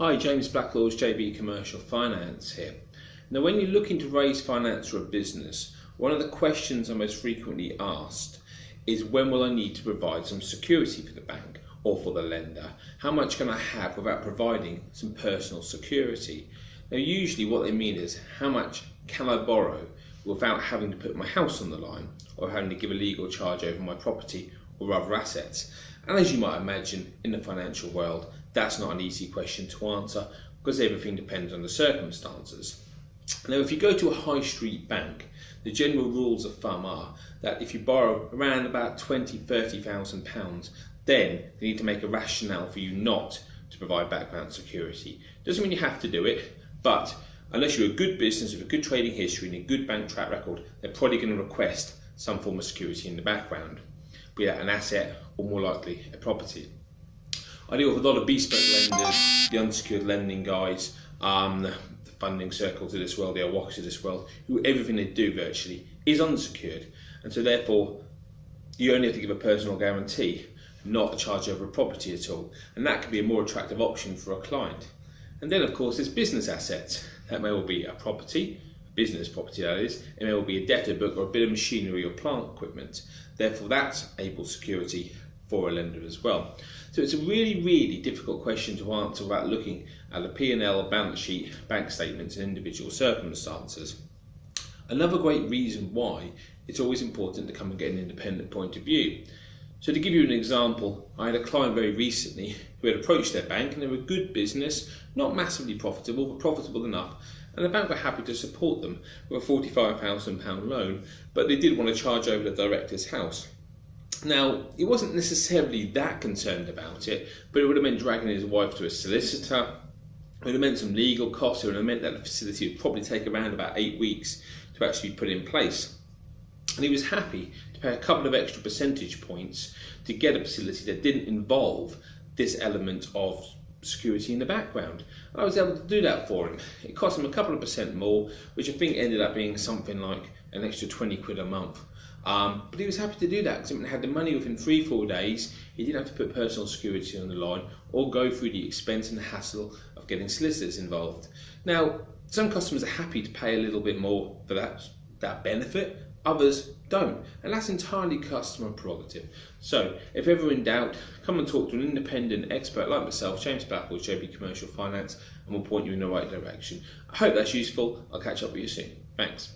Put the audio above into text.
Hi, James Blacklaw's JB Commercial Finance here. Now, when you're looking to raise finance for a business, one of the questions I'm most frequently asked is when will I need to provide some security for the bank or for the lender? How much can I have without providing some personal security? Now, usually what they mean is how much can I borrow without having to put my house on the line or having to give a legal charge over my property or other assets. And as you might imagine, in the financial world, that's not an easy question to answer because everything depends on the circumstances. Now, if you go to a high street bank, the general rules of thumb are that if you borrow around about £20,000–30,000, then they need to make a rationale for you not to provide background security. Doesn't mean you have to do it, but unless you're a good business with a good trading history and a good bank track record, they're probably going to request some form of security in the background, be that an asset or more likely a property. I deal with a lot of bespoke lenders, the unsecured lending guys, the funding circles of this world, the Awaks of this world, who everything they do virtually is unsecured, and so therefore you only have to give a personal guarantee, not a charge over a property at all, and that can be a more attractive option for a client. And then of course there's business assets. That may well be a property, business property that is, it may well be a debtor book or a bit of machinery or plant equipment. Therefore that's able security for a lender as well. So it's a really difficult question to answer without looking at the P&L, balance sheet, bank statements and individual circumstances. Another great reason why it's always important to come and get an independent point of view. So to give you an example, I had a client very recently who had approached their bank and they were a good business, not massively profitable, but profitable enough, and the bank were happy to support them with a £45,000 loan, but they did want to charge over the director's house. Now, he wasn't necessarily that concerned about it, but it would have meant dragging his wife to a solicitor, it would have meant some legal costs, it would have meant that the facility would probably take around about 8 weeks to actually put in place. And he was happy to pay a couple of extra percentage points to get a facility that didn't involve this element of security in the background. And I was able to do that for him. It cost him a couple of percent more, which I think ended up being something like an extra 20 quid a month. But he was happy to do that because he had the money within 3-4 days. He didn't have to put personal security on the line or go through the expense and the hassle of getting solicitors involved. Now, some customers are happy to pay a little bit more for that benefit, others don't, and that's entirely customer prerogative. So if ever in doubt, come and talk to an independent expert like myself, James Blacklaw, JB Commercial Finance, and we'll point you in the right direction. I hope that's useful. I'll catch up with you soon. Thanks.